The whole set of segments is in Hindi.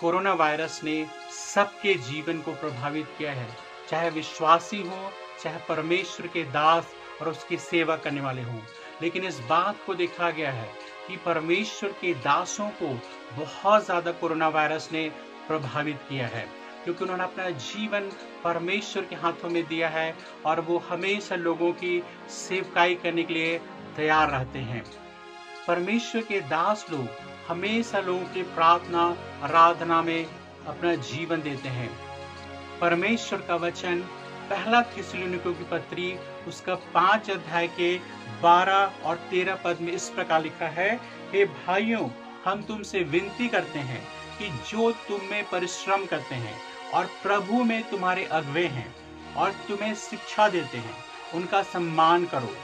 कोरोना वायरस ने सबके जीवन को प्रभावित किया है, चाहे विश्वासी हो, चाहे परमेश्वर के दास और उसकी सेवा करने वाले हों। लेकिन इस बात को देखा गया है कि परमेश्वर के दासों को बहुत ज़्यादा कोरोना वायरस ने प्रभावित किया है, क्योंकि उन्होंने अपना जीवन परमेश्वर के हाथों में दिया है और वो हमेशा लोगों की सेवकाई करने के लिए तैयार रहते हैं। परमेश्वर के दास लोग हमेशा लोगों की प्रार्थना आराधना में अपना जीवन देते हैं। परमेश्वर का वचन पहला थिस्सलुनीकियों की पत्री उसका 5 अध्याय के 12 और 13 पद में इस प्रकार लिखा है, हे भाइयों, हम तुमसे विनती करते हैं कि जो तुम में परिश्रम करते हैं और प्रभु में तुम्हारे अगुवे हैं और तुम्हें शिक्षा देते हैं, उनका सम्मान करो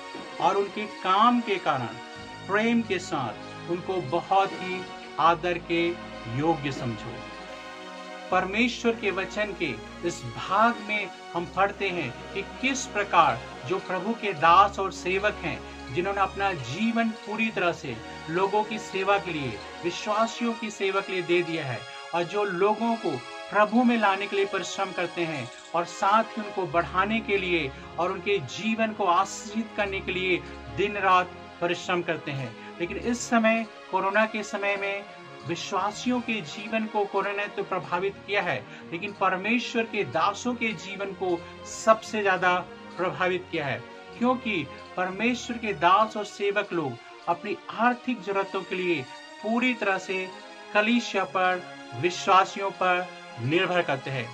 और उनके काम के कारण प्रेम के साथ उनको बहुत ही आदर के योग्य समझो। परमेश्वर के वचन के इस भाग में हम पढ़ते हैं कि किस प्रकार जो प्रभु के दास और सेवक हैं, जिन्होंने अपना जीवन पूरी तरह से लोगों की सेवा के लिए, विश्वासियों की सेवा के लिए दे दिया है, और जो लोगों को प्रभु में लाने के लिए परिश्रम करते हैं और साथ ही उनको बढ़ाने के लिए और उनके जीवन को आशीषित करने के लिए दिन रात परिश्रम करते हैं। लेकिन इस समय कोरोना के समय में विश्वासियों के जीवन को कोरोना ने तो प्रभावित किया है, लेकिन परमेश्वर के दासों के जीवन को सबसे ज्यादा प्रभावित किया है, क्योंकि परमेश्वर के दास और सेवक लोग अपनी आर्थिक जरूरतों के लिए पूरी तरह से कलीसिया पर, विश्वासियों पर निर्भर करते हैं।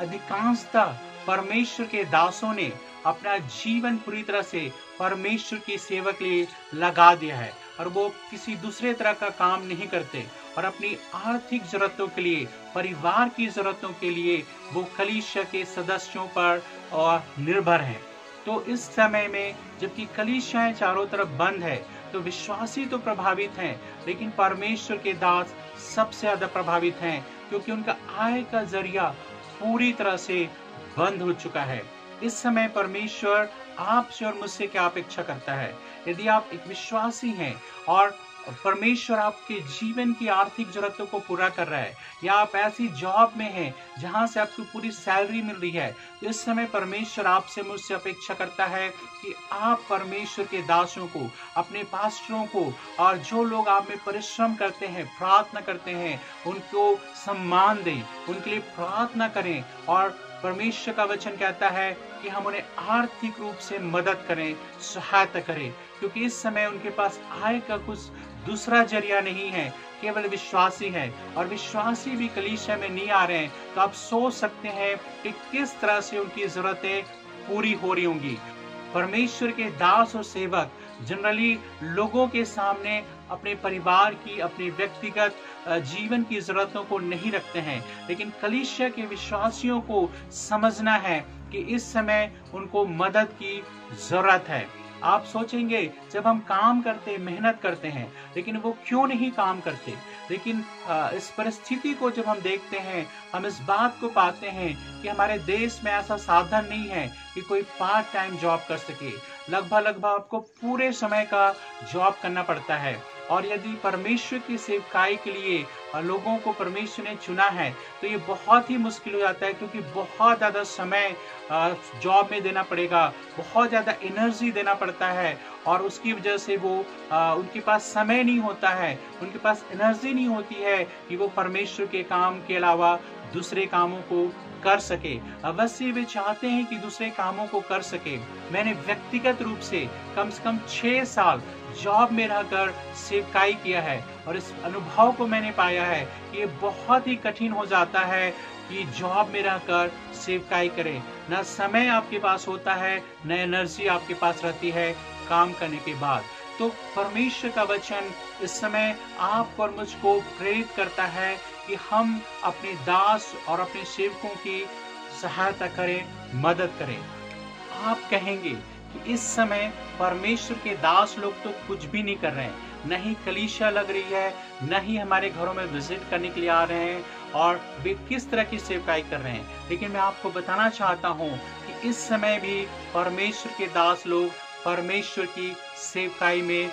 अधिकांशतः परमेश्वर के दासों ने अपना जीवन पूरी तरह से परमेश्वर की सेवा के लिए लगा दिया है और वो किसी दूसरे तरह का काम नहीं करते और अपनी आर्थिक जरूरतों के लिए, परिवार की जरूरतों के लिए वो कलीसिया के सदस्यों पर और निर्भर हैं। तो इस समय में जबकि कलीसियाएं चारों तरफ बंद है, तो विश्वासी तो प्रभावित हैं, लेकिन परमेश्वर के दास सबसे ज्यादा प्रभावित हैं, क्योंकि उनका आय का जरिया पूरी तरह से बंद हो चुका है। इस समय परमेश्वर आपसे और मुझसे क्या अपेक्षा करता है? यदि आप एक विश्वासी हैं और परमेश्वर आपके जीवन की आर्थिक जरूरतों को पूरा कर रहा है, या आप ऐसी जॉब में हैं जहां से आपको पूरी सैलरी मिल रही है, तो इस समय परमेश्वर आपसे मुझसे अपेक्षा करता है कि आप परमेश्वर के दासों को, अपने पास्टरों को और जो लोग आप में परिश्रम करते हैं, प्रार्थना करते हैं, उनको सम्मान दें, उनके लिए प्रार्थना करें। और परमेश्वर का वचन कहता है कि हम उन्हें आर्थिक रूप से मदद करें, सहायता करें, क्योंकि इस समय उनके पास आय का कुछ दूसरा जरिया नहीं है, केवल विश्वासी है, और विश्वासी भी कलीसिया में नहीं आ रहे हैं। तो आप सोच सकते हैं कि किस तरह से उनकी जरूरतें पूरी हो रही होंगी। परमेश्वर के दास और सेवक जनरली लोगों के सामने अपने परिवार की, अपनी व्यक्तिगत जीवन की जरूरतों को नहीं रखते हैं, लेकिन कलीसिया के विश्वासियों को समझना है कि इस समय उनको मदद की जरूरत है। आप सोचेंगे जब हम काम करते, मेहनत करते हैं, लेकिन वो क्यों नहीं काम करते? लेकिन इस परिस्थिति को जब हम देखते हैं, हम इस बात को पाते हैं कि हमारे देश में ऐसा साधन नहीं है कि कोई पार्ट टाइम जॉब कर सके। लगभग आपको पूरे समय का जॉब करना पड़ता है। और यदि परमेश्वर की सेवकाई के लिए लोगों को परमेश्वर ने चुना है, तो ये बहुत ही मुश्किल हो जाता है, क्योंकि बहुत ज़्यादा समय जॉब में देना पड़ेगा, बहुत ज़्यादा एनर्जी देना पड़ता है, और उसकी वजह से वो उनके पास समय नहीं होता है, उनके पास एनर्जी नहीं होती है कि वो परमेश्वर के काम के अलावा दूसरे कामों को कर सके। अवश्य वे चाहते हैं कि दूसरे कामों को कर सके। मैंने व्यक्तिगत रूप से कम 6 साल जॉब में रहकर सेवकाई किया है, और इस अनुभव को मैंने पाया है कि ये बहुत ही कठिन हो जाता है कि जॉब में रहकर सेवकाई करें। न समय आपके पास होता है, न एनर्जी आपके पास रहती है काम करने के बाद। तो परमेश्वर का वचन इस समय आप और मुझको प्रेरित करता है कि हम अपने दास और अपने सेवकों की सहायता करें, मदद करें। आप कहेंगे कि इस समय परमेश्वर के दास लोग तो कुछ भी नहीं कर रहे हैं, न ही कलीसिया लग रही है, न ही हमारे घरों में विजिट करने के लिए आ रहे हैं, और वे किस तरह की सेवकाई कर रहे हैं। लेकिन मैं आपको बताना चाहता हूँ कि इस समय भी परमेश्वर के दास लोग परमेश्वर की सेवकाई में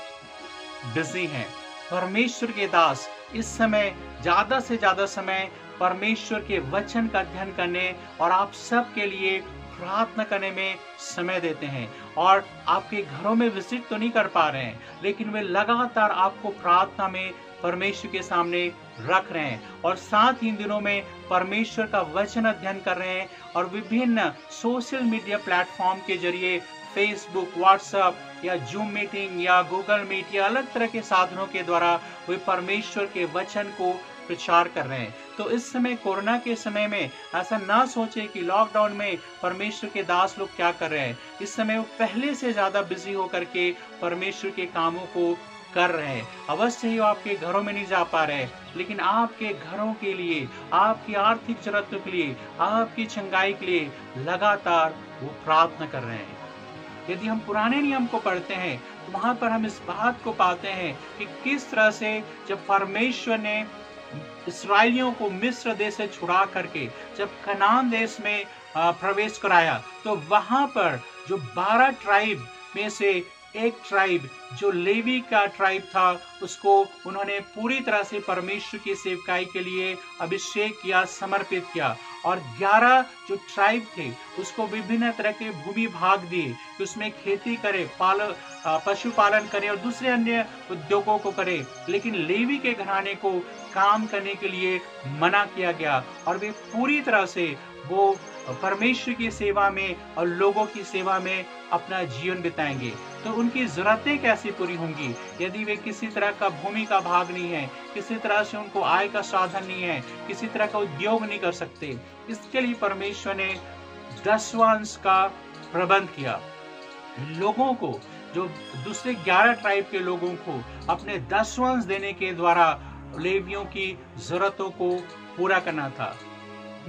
बिजी हैं। परमेश्वर के दास इस समय ज्यादा से ज्यादा समय परमेश्वर के वचन का अध्ययन करने और आप सबके लिए प्रार्थना करने में समय देते हैं। और आपके घरों में विजिट तो नहीं कर पा रहे हैं, लेकिन वे लगातार आपको प्रार्थना में परमेश्वर के सामने रख रहे हैं और साथ ही इन दिनों में परमेश्वर का वचन अध्ययन कर रहे हैं और विभिन्न सोशल मीडिया प्लेटफॉर्म के जरिए फेसबुक, व्हाट्सएप या जूम मीटिंग या गूगल मीट या अलग तरह के साधनों के द्वारा वे परमेश्वर के वचन को प्रचार कर रहे हैं। तो इस समय कोरोना के समय में ऐसा ना सोचे कि लॉकडाउन में परमेश्वर के दास लोग क्या कर रहे हैं। इस समय वो पहले से ज्यादा बिजी होकर के परमेश्वर के कामों को कर रहे हैं। अवश्य ही वो आपके घरों में नहीं जा पा रहे, लेकिन आपके घरों के लिए, आपकी आर्थिक जरूरतों के लिए, आपकी चंगाई के लिए लगातार वो प्रार्थना कर रहे हैं। यदि हम पुराने नियम को पढ़ते हैं तो वहां पर हम इस बात को पाते हैं कि किस तरह से जब परमेश्वर ने इस्राएलियों को मिस्र देश से छुड़ा करके जब कनान देश में प्रवेश कराया, तो वहां पर जो 12 ट्राइब में से एक ट्राइब जो लेवी का ट्राइब था, उसको उन्होंने पूरी तरह से परमेश्वर की सेवकाई के लिए अभिषेक किया, समर्पित किया। और 11 जो ट्राइब थे उसको विभिन्न तरह के भूमि भाग दिए कि उसमें खेती करे, पशुपालन करे और दूसरे अन्य उद्योगों को करे, लेकिन लेवी के घराने को काम करने के लिए मना किया गया और वे पूरी तरह से वो परमेश्वर की सेवा में और लोगों की सेवा में अपना जीवन बिताएंगे। तो उनकी जरूरतें कैसे पूरी होंगी यदि वे किसी तरह का भूमि का भाग नहीं है, किसी तरह से उनको आय का साधन नहीं है, किसी तरह का उद्योग नहीं कर सकते। इसके लिए परमेश्वर ने 10वां अंश का प्रबंध किया। लोगों को, जो दूसरे 11 ट्राइब के लोगों को अपने 10वां अंश देने के द्वारा लेवियों की जरूरतों को पूरा करना था।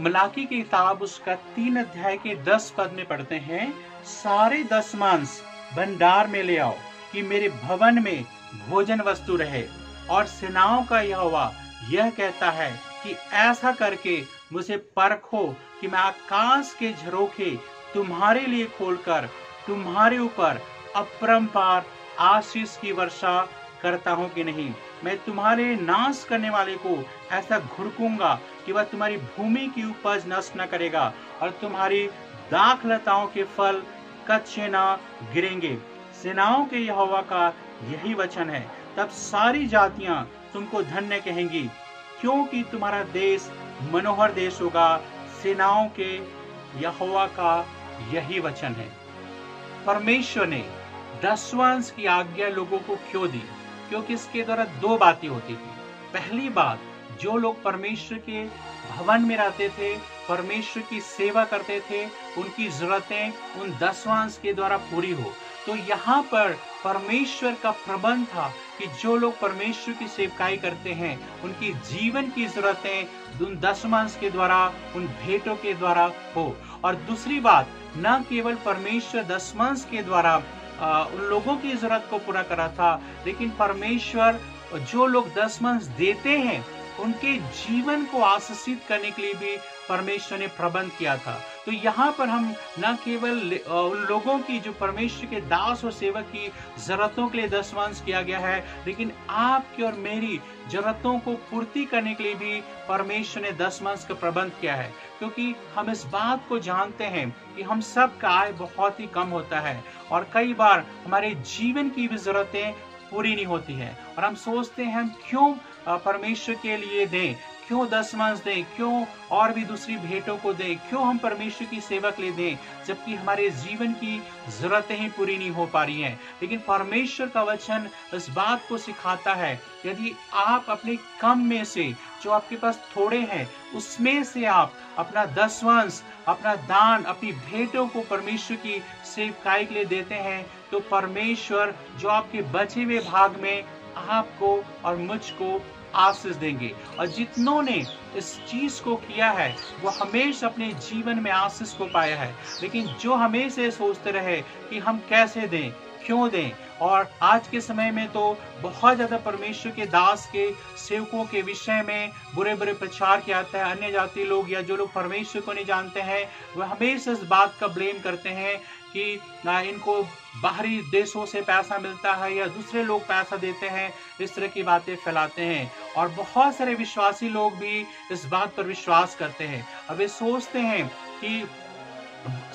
मलाकी की किताब उसका 3 अध्याय के 10 पद में पढ़ते हैं, सारे 10वां अंश भंडार में ले आओ कि मेरे भवन में भोजन वस्तु रहे। और सेनाओं का यहोवा यह कहता है कि ऐसा करके मुझे परखो कि मैं आकाश के झरोखे तुम्हारे लिए खोलकर तुम्हारे ऊपर अपरंपार आशीष की वर्षा करता हूं कि नहीं। मैं तुम्हारे नाश करने वाले को ऐसा घुड़कूंगा कि वह तुम्हारी भूमि की उपज नष्ट न करेगा और तुम्हारी दाखलताओं के फल कच्चे ना गिरेंगे। सेनाओं के यहोवा का यही वचन है। तब सारी जातियां तुमको धन्य कहेंगी, क्योंकि तुम्हारा देश मनोहर देश होगा। सेनाओं के यहोवा का यही वचन है। परमेश्वर ने 10वां अंश की आज्ञा लोगों को क्यों दी? क्योंकि इसके द्वारा 2 बातें होती थी। पहली बात, जो लोग परमेश्वर के भवन में रहते थे, परमेश्वर की सेवा करते थे, उनकी जरूरतें उन 10वां अंश के द्वारा पूरी हो। तो यहाँ पर परमेश्वर का प्रबंध था कि जो लोग परमेश्वर की सेवकाई करते हैं उनकी जीवन की जरूरतें उन 10वां अंश के द्वारा, उन भेंटों के द्वारा हो। और दूसरी बात, न केवल परमेश्वर 10वां अंश के द्वारा उन लोगों की जरूरत को पूरा करा था, लेकिन परमेश्वर जो लोग 10वां अंश देते हैं उनके जीवन को आशीषित करने के लिए भी परमेश्वर ने प्रबंध किया था। तो यहाँ पर हम न केवल उन लोगों की जो परमेश्वर के दास और सेवक की जरूरतों के लिए 10वां अंश किया गया है, लेकिन आपकी और मेरी जरूरतों को पूर्ति करने के लिए भी परमेश्वर ने 10वां अंश का प्रबंध किया है। क्योंकि हम इस बात को जानते हैं कि हम सब का आय बहुत ही कम होता है और कई बार हमारे जीवन की भी जरूरतें पूरी नहीं होती है और हम सोचते हैं हम क्यों परमेश्वर के लिए दें, क्यों 10वां अंश दें, क्यों और भी दूसरी भेंटों को दें, क्यों हम परमेश्वर की सेवा के लिए दें, जबकि हमारे जीवन की जरूरतें ही पूरी नहीं हो पा रही हैं। लेकिन परमेश्वर का वचन इस बात को सिखाता है, यदि आप अपने कम में से, जो आपके पास थोड़े हैं, उसमें से आप अपना 10वां अंश, अपना दान, अपनी भेंटों को परमेश्वर की सेवकाई के लिए देते हैं, तो परमेश्वर जो आपके बचे हुए भाग में आपको और मुझको आशीष देंगे। और जितनों ने इस चीज को किया है वो हमेशा अपने जीवन में आशीष को पाया है। लेकिन जो हमेशा सोचते रहे कि हम कैसे दें, क्यों दें, और आज के समय में तो बहुत ज्यादा परमेश्वर के दास के सेवकों के विषय में बुरे बुरे प्रचार किया जाता है। अन्य जाति लोग या जो लोग परमेश्वर को नहीं जानते हैं वह हमेशा इस बात का ब्लेम करते हैं कि इनको बाहरी देशों से पैसा मिलता है या दूसरे लोग पैसा देते हैं, इस तरह की बातें फैलाते हैं। और बहुत सारे विश्वासी लोग भी इस बात पर विश्वास करते हैं और वे सोचते हैं कि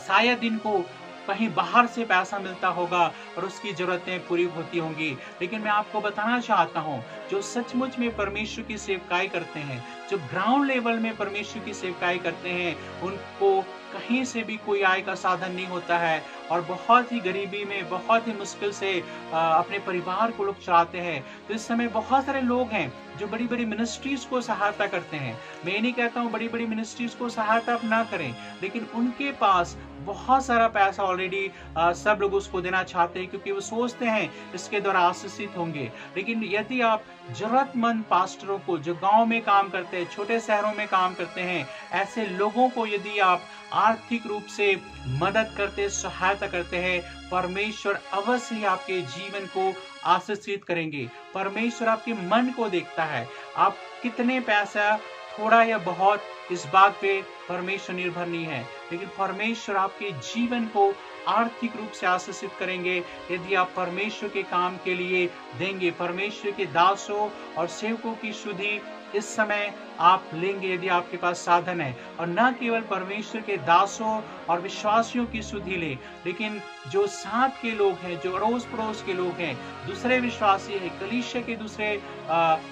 शायद इनको कहीं बाहर से पैसा मिलता होगा और उसकी ज़रूरतें पूरी होती होंगी। लेकिन मैं आपको बताना चाहता हूँ, जो सचमुच में परमेश्वर की सेवकाई करते हैं, जो ग्राउंड लेवल में परमेश्वर की सेवकाई करते हैं, उनको कहीं से भी कोई आय का साधन नहीं होता है और बहुत ही गरीबी में, बहुत ही मुश्किल से अपने परिवार को लोग चलाते हैं। तो इस समय बहुत सारे लोग हैं जो बड़ी-बड़ी मिनिस्ट्रीज़ को सहायता करते हैं। मैं ये नहीं कहता हूँ बड़ी-बड़ी मिनिस्ट्रीज़ को सहायता आप ना करें, लेकिन उनके पास बहुत सारा पैसा ऑलरेडी सब लोग उसको देना चाहते हैं क्योंकि वो सोचते हैं इसके द्वारा आशीषित होंगे। लेकिन यदि आप ज़रूरतमंद पास्टरों को, जो गाँव में काम करते हैं, छोटे शहरों में काम करते हैं, ऐसे लोगों को यदि आप आर्थिक रूप से मदद करते, सहायता करते हैं, परमेश्वर अवश्य ही आपके जीवन को आशीषित करेंगे। परमेश्वर आपके मन को देखता है। आप कितने पैसा, थोड़ा या बहुत, इस बात पे परमेश्वर निर्भर नहीं है, लेकिन परमेश्वर आपके जीवन को आर्थिक रूप से आशीषित करेंगे यदि आप परमेश्वर के काम के लिए देंगे। परमेश्वर के दासों और सेवकों की सुधि इस समय आप लेंगे यदि आपके पास साधन है, और न केवल परमेश्वर के दासों और विश्वासियों की सुधि ले, लेकिन जो साथ के लोग हैं, जो अड़ोस पड़ोस के लोग हैं, दूसरे विश्वासी हैं, कलीसिया के दूसरे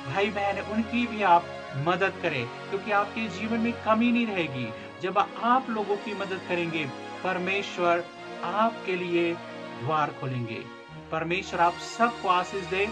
भाई बहन हैं, उनकी भी आप मदद करें, क्योंकि आपके जीवन में कमी नहीं रहेगी। जब आप लोगों की मदद करेंगे, परमेश्वर आपके लिए द्वार खोलेंगे। परमेश्वर आप सबको आशीष दे।